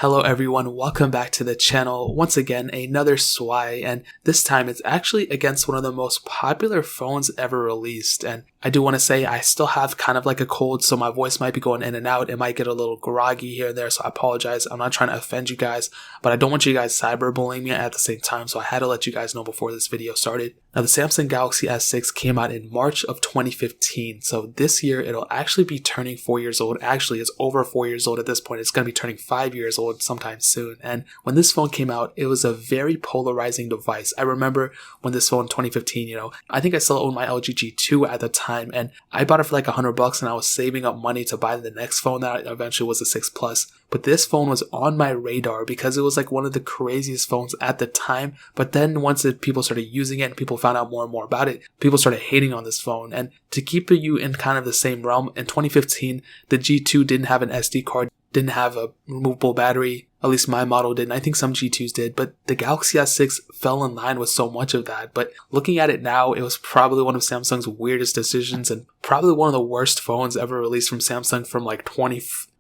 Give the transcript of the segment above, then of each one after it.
Hello everyone, welcome back to the channel. Once again, another SWI, and this time it's actually against one of the most popular phones ever released. And I do want to say I still have kind of like a cold, so my voice might be going in and out. It might get a little groggy here and there, so I apologize. I'm not trying to offend you guys, but I don't want you guys cyberbullying me at the same time, so I had to let you guys know before this video started. Now, the Samsung Galaxy S6 came out in March of 2015, so this year it'll actually be turning 4 years old. Actually, it's over 4 years old at this point. It's going to be turning 5 years old sometime soon. And when this phone came out, it was a very polarizing device. I remember when this phone in 2015, I think I still owned my LG G2 at the time, and I bought it for like $100 and I was saving up money to buy the next phone that eventually was the 6 Plus. But this phone was on my radar because it was like one of the craziest phones at the time. But then once people started using it and people found out more and more about it, people started hating on this phone. And to keep you in kind of the same realm, in 2015, the G2 didn't have an SD card, didn't have a removable battery. At least my model didn't. I think some G2s did, but the Galaxy S6 fell in line with so much of that. But looking at it now, it was probably one of Samsung's weirdest decisions and probably one of the worst phones ever released from Samsung from like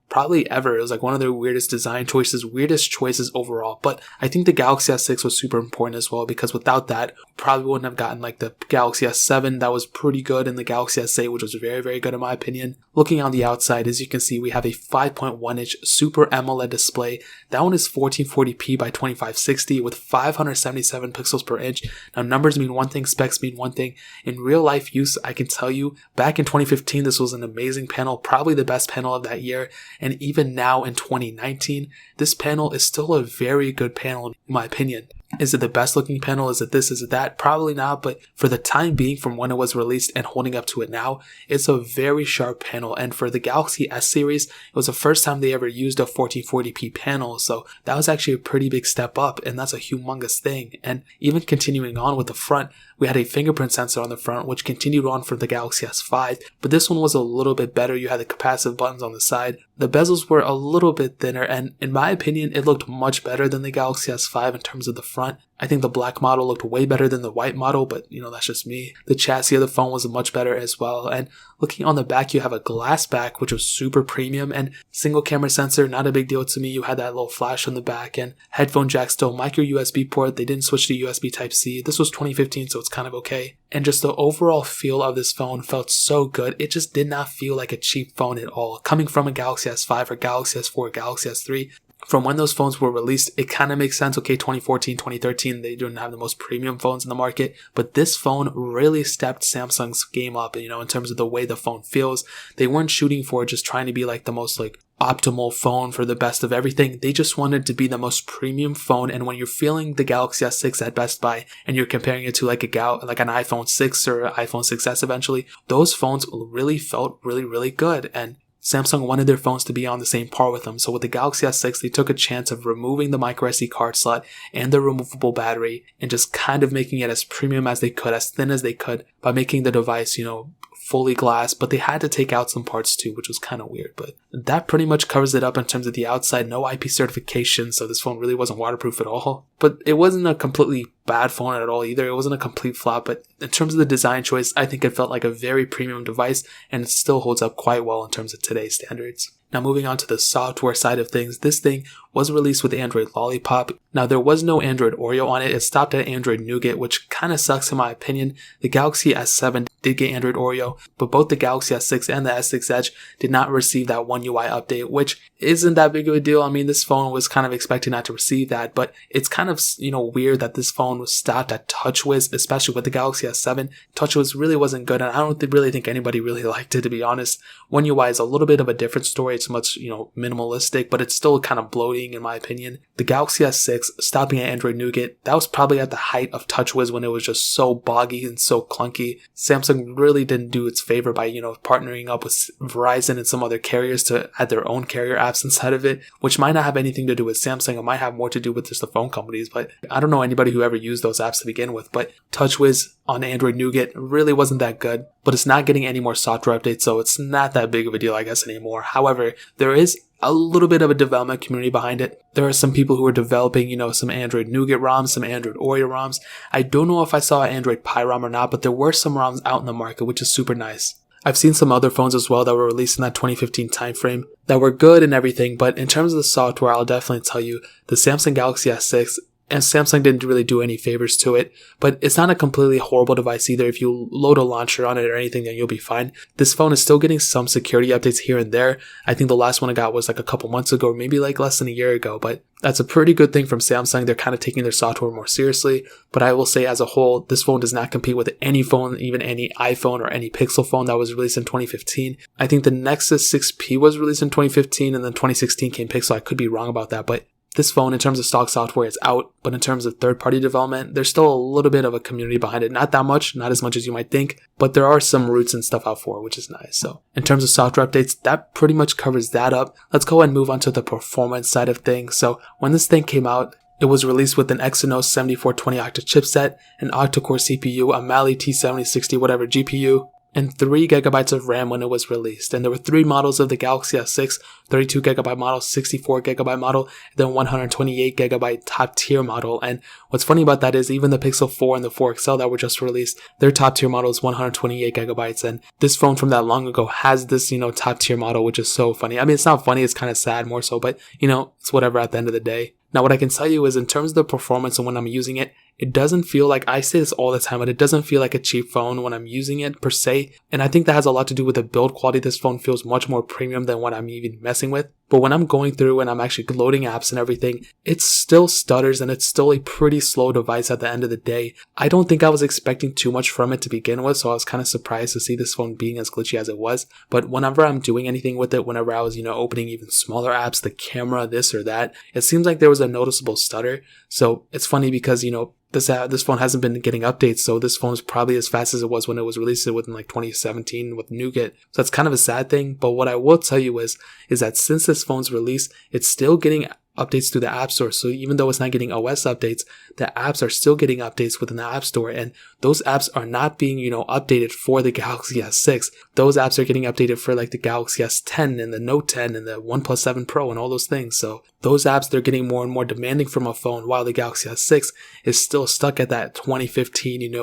probably ever. It was like one of their weirdest design choices, weirdest choices overall. But I think the Galaxy S6 was super important as well, because without that, probably wouldn't have gotten like the Galaxy S7 that was pretty good and the Galaxy S8, which was very, very good in my opinion. Looking on the outside, as you can see, we have a 5.1 inch Super AMOLED display. That one is 1440p by 2560 with 577 pixels per inch. Now, numbers mean one thing, specs mean one thing. In real life use, I can tell you, back in 2015, this was an amazing panel, probably the best panel of that year. And even now in 2019, this panel is still a very good panel in my opinion. Is it the best looking panel? Is it this? Is it that? Probably not, but for the time being, from when it was released and holding up to it now, it's a very sharp panel. And for the Galaxy S series, it was the first time they ever used a 1440p panel, so that was actually a pretty big step up, and that's a humongous thing. And even continuing on with the front, we had a fingerprint sensor on the front, which continued on for the Galaxy S5, but this one was a little bit better. You had the capacitive buttons on the side. The bezels were a little bit thinner, and in my opinion, it looked much better than the Galaxy S5 in terms of the front. I think the black model looked way better than the white model, but that's just me. The chassis of the phone was much better as well. And looking on the back, you have a glass back, which was super premium, and single camera sensor, not a big deal to me. You had that little flash on the back, and headphone jack, still micro USB port. They didn't switch to USB Type-C. This was 2015, so it's kind of okay. And just the overall feel of this phone felt so good. It just did not feel like a cheap phone at all. Coming from a Galaxy S5 or Galaxy S4 or Galaxy S3, from when those phones were released, it kind of makes sense. Okay, 2014, 2013, they didn't have the most premium phones in the market, but this phone really stepped Samsung's game up, in terms of the way the phone feels. They weren't shooting for just trying to be like the most optimal phone for the best of everything. They just wanted to be the most premium phone. And when you're feeling the Galaxy S6 at Best Buy and you're comparing it to like an iPhone 6 or iPhone 6s eventually, those phones really felt really, really good. And Samsung wanted their phones to be on the same par with them. So with the Galaxy S6, they took a chance of removing the microSD card slot and the removable battery and just kind of making it as premium as they could, as thin as they could, by making the device, fully glass, but they had to take out some parts too, which was kind of weird. But that pretty much covers it up in terms of the outside. No IP certification, so this phone really wasn't waterproof at all. But it wasn't a completely bad phone at all either. It wasn't a complete flop, but in terms of the design choice, I think it felt like a very premium device, and it still holds up quite well in terms of today's standards. Now, moving on to the software side of things, this thing was released with Android Lollipop. Now, there was no Android Oreo on it. It stopped at Android Nougat, which kind of sucks in my opinion. The Galaxy S7 did get Android Oreo, but both the Galaxy S6 and the S6 Edge did not receive that One UI update, which isn't that big of a deal. I mean, this phone was kind of expected not to receive that, but it's kind of, weird that this phone was stopped at TouchWiz, especially with the Galaxy S7. TouchWiz really wasn't good, and I don't really think anybody really liked it, to be honest. One UI is a little bit of a different story. It's much, minimalistic, but it's still kind of bloating in my opinion. The Galaxy S6 stopping at Android Nougat, that was probably at the height of TouchWiz when it was just so boggy and so clunky. Samsung really didn't do its favor by, partnering up with Verizon and some other carriers to add their own carrier apps inside of it, which might not have anything to do with Samsung. It might have more to do with just the phone companies, but I don't know anybody who ever used those apps to begin with. But TouchWiz on Android Nougat really wasn't that good, but it's not getting any more software updates, so it's not that big of a deal, I guess, anymore. However, there is a little bit of a development community behind it. There are some people who are developing, some Android Nougat ROMs, some Android Oreo ROMs. I don't know if I saw Android Pie ROM or not, but there were some ROMs out in the market, which is super nice. I've seen some other phones as well that were released in that 2015 timeframe that were good and everything, but in terms of the software, I'll definitely tell you the Samsung Galaxy S6, and Samsung didn't really do any favors to it, but it's not a completely horrible device either. If you load a launcher on it or anything, then you'll be fine. This phone is still getting some security updates here and there. I think the last one I got was like a couple months ago, or maybe like less than a year ago, but that's a pretty good thing from Samsung. They're kind of taking their software more seriously, but I will say as a whole, this phone does not compete with any phone, even any iPhone or any Pixel phone that was released in 2015. I think the Nexus 6P was released in 2015, and then 2016 came Pixel. I could be wrong about that, but this phone, in terms of stock software, is out, but in terms of third-party development, there's still a little bit of a community behind it. Not that much, not as much as you might think, but there are some roots and stuff out for it, which is nice. So in terms of software updates, that pretty much covers that up. Let's go ahead and move on to the performance side of things. So when this thing came out, it was released with an Exynos 7420 octa chipset, an octa-core CPU, a Mali T7060 whatever GPU, and 3 gigabytes of RAM when it was released. And there were 3 models of the Galaxy S6, 32 gigabyte model, 64 gigabyte model, and then 128 gigabyte top tier model. And what's funny about that is even the Pixel 4 and the 4 XL that were just released, their top tier model is 128 gigabytes. And this phone from that long ago has this, top tier model, which is so funny. I mean, it's not funny, it's kind of sad more so, but it's whatever at the end of the day. Now, what I can tell you is in terms of the performance and when I'm using it, it doesn't feel like, I say this all the time, but it doesn't feel like a cheap phone when I'm using it per se. And I think that has a lot to do with the build quality. This phone feels much more premium than what I'm even messing with. But when I'm going through and I'm actually loading apps and everything, it still stutters and it's still a pretty slow device at the end of the day. I don't think I was expecting too much from it to begin with, so I was kind of surprised to see this phone being as glitchy as it was. But whenever I'm doing anything with it, whenever I was, opening even smaller apps, the camera, this or that, it seems like there was a noticeable stutter. So it's funny because, this phone hasn't been getting updates, so this phone is probably as fast as it was when it was released within like 2017 with Nougat. So that's kind of a sad thing, but what I will tell you is that since this phone's release, it's still getting updates through the App Store. So even though it's not getting OS updates, the apps are still getting updates within the App Store, and those apps are not being, updated for the Galaxy S6. Those apps are getting updated for like the Galaxy S10 and the Note 10 and the OnePlus 7 Pro and all those things. So those apps, they're getting more and more demanding from a phone, while the Galaxy S6 is still stuck at that 2015,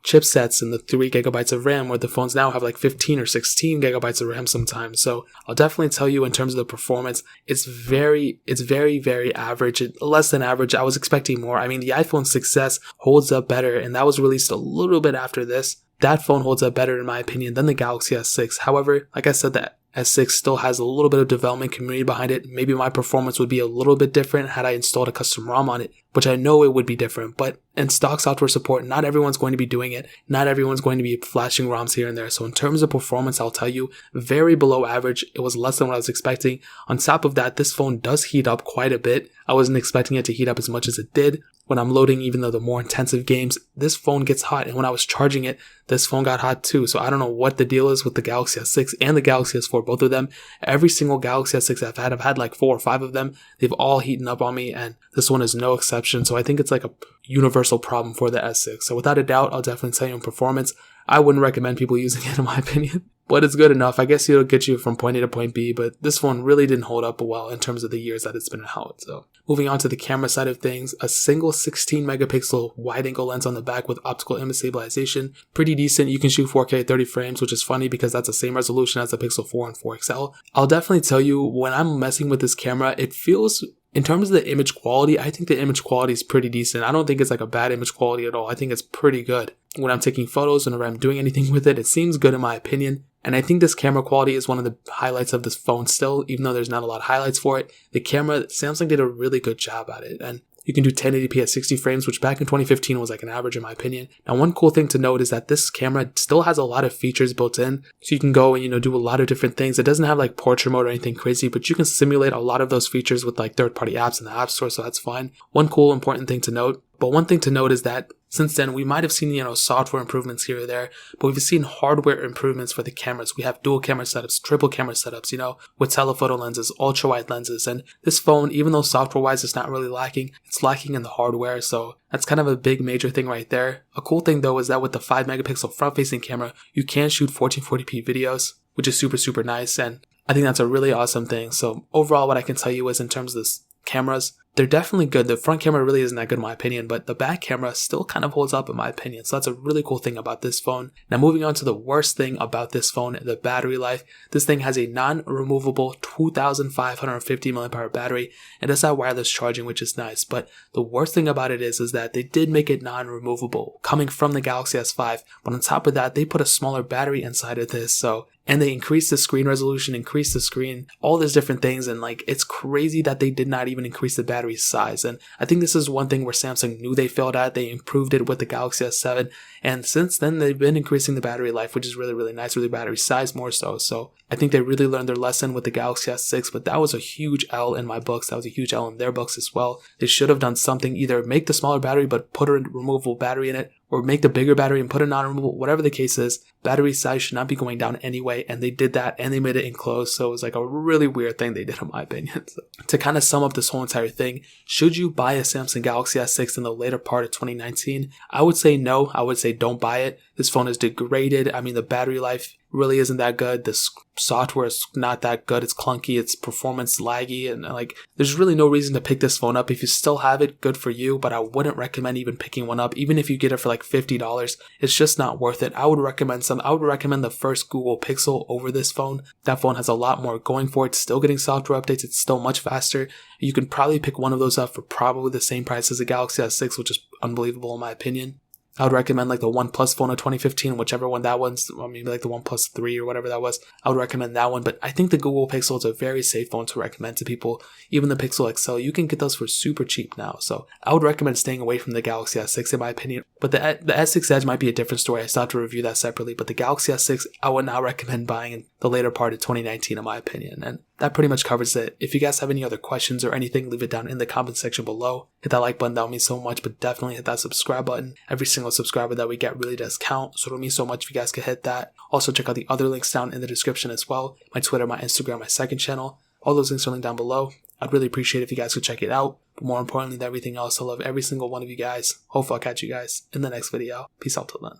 chipsets and the 3 gigabytes of RAM, where the phones now have like 15 or 16 gigabytes of RAM sometimes. So I'll definitely tell you in terms of the performance, it's very, very average, less than average. I was expecting more. I mean, the iPhone 6s holds up better, and that was released a little bit after this. That phone holds up better in my opinion than the Galaxy S6. However, like I said, that S6 still has a little bit of development community behind it. Maybe my performance would be a little bit different had I installed a custom ROM on it, which I know it would be different. But in stock software support, not everyone's going to be doing it. Not everyone's going to be flashing ROMs here and there. So in terms of performance, I'll tell you, very below average. It was less than what I was expecting. On top of that, this phone does heat up quite a bit. I wasn't expecting it to heat up as much as it did. When I'm loading even though the more intensive games, this phone gets hot. And when I was charging it, this phone got hot too. So I don't know what the deal is with the Galaxy S6 and the Galaxy S4, both of them. Every single Galaxy S6 I've had like 4 or 5 of them. They've all heated up on me, and this one is no exception. So I think it's like a universal problem for the S6. So without a doubt, I'll definitely tell you in performance, I wouldn't recommend people using it in my opinion. But it's good enough. I guess it'll get you from point A to point B, but this one really didn't hold up well in terms of the years that it's been out. So moving on to the camera side of things, a single 16 megapixel wide angle lens on the back with optical image stabilization. Pretty decent. You can shoot 4K at 30 frames, which is funny because that's the same resolution as the Pixel 4 and 4 XL. I'll definitely tell you, when I'm messing with this camera, it feels, in terms of the image quality, I think the image quality is pretty decent. I don't think it's like a bad image quality at all. I think it's pretty good. When I'm taking photos, whenever I'm doing anything with it, it seems good in my opinion. And I think this camera quality is one of the highlights of this phone still, even though there's not a lot of highlights for it. The camera, Samsung did a really good job at it. And you can do 1080p at 60 frames, which back in 2015 was like an average in my opinion. Now, one cool thing to note is that this camera still has a lot of features built in. So you can go and, do a lot of different things. It doesn't have like portrait mode or anything crazy, but you can simulate a lot of those features with like third-party apps in the App Store, so that's fine. One cool, important thing to note. But one thing to note is that since then, we might have seen, software improvements here or there, but we've seen hardware improvements for the cameras. We have dual camera setups, triple camera setups, with telephoto lenses, ultra wide lenses. And this phone, even though software-wise it's not really lacking, it's lacking in the hardware. So that's kind of a big major thing right there. A cool thing though is that with the 5 megapixel front-facing camera, you can shoot 1440p videos, which is super, super nice. And I think that's a really awesome thing. So overall, what I can tell you is in terms of this cameras, they're definitely good. The front camera really isn't that good in my opinion, but the back camera still kind of holds up in my opinion. So that's a really cool thing about this phone. Now moving on to the worst thing about this phone, the battery life. This thing has a non-removable 2550 mAh battery and does have wireless charging, which is nice. But the worst thing about it is that they did make it non-removable coming from the Galaxy S5. But on top of that, they put a smaller battery inside of this. And they increased the screen resolution, increased the screen, all these different things. And like, it's crazy that they did not even increase the battery size. And I think this is one thing where Samsung knew they failed at. They improved it with the Galaxy S7. And since then, they've been increasing the battery life, which is really, really nice, really battery size more so. So I think they really learned their lesson with the Galaxy S6, but that was a huge L in my books. That was a huge L in their books as well. They should have done something, either make the smaller battery, but put a removable battery in it, or make the bigger battery and put a non-removable, whatever the case is, battery size should not be going down anyway, and they did that, and they made it enclosed, so it was like a really weird thing they did in my opinion. So, to kind of sum up this whole entire thing, should you buy a Samsung Galaxy S6 in the later part of 2019? I would say no. I would say don't buy it. This phone is degraded. I mean, the battery life really isn't that good. The software is not that good. It's clunky. It's performance laggy. And like, there's really no reason to pick this phone up. If you still have it, good for you. But I wouldn't recommend even picking one up. Even if you get it for like $50, it's just not worth it. I would recommend the first Google Pixel over this phone. That phone has a lot more going for it. It's still getting software updates. It's still much faster. You can probably pick one of those up for probably the same price as the Galaxy S6, which is unbelievable in my opinion. I would recommend like the OnePlus phone of 2015, whichever one that one's, or maybe like the OnePlus 3 or whatever that was. I would recommend that one, but I think the Google Pixel is a very safe phone to recommend to people. Even the Pixel XL, you can get those for super cheap now. So I would recommend staying away from the Galaxy S6 in my opinion. But the S6 Edge might be a different story. I still have to review that separately, but the Galaxy S6, I would not recommend buying in the later part of 2019 in my opinion. And that pretty much covers it. If you guys have any other questions or anything, leave it down in the comment section below. Hit that like button, that would mean so much, but definitely hit that subscribe button. Every single subscriber that we get really does count, so it would mean so much if you guys could hit that. Also check out the other links down in the description as well. My Twitter, my Instagram, my second channel. All those links are linked down below. I'd really appreciate it if you guys could check it out. But more importantly than everything else, I love every single one of you guys. Hopefully I'll catch you guys in the next video. Peace out till then.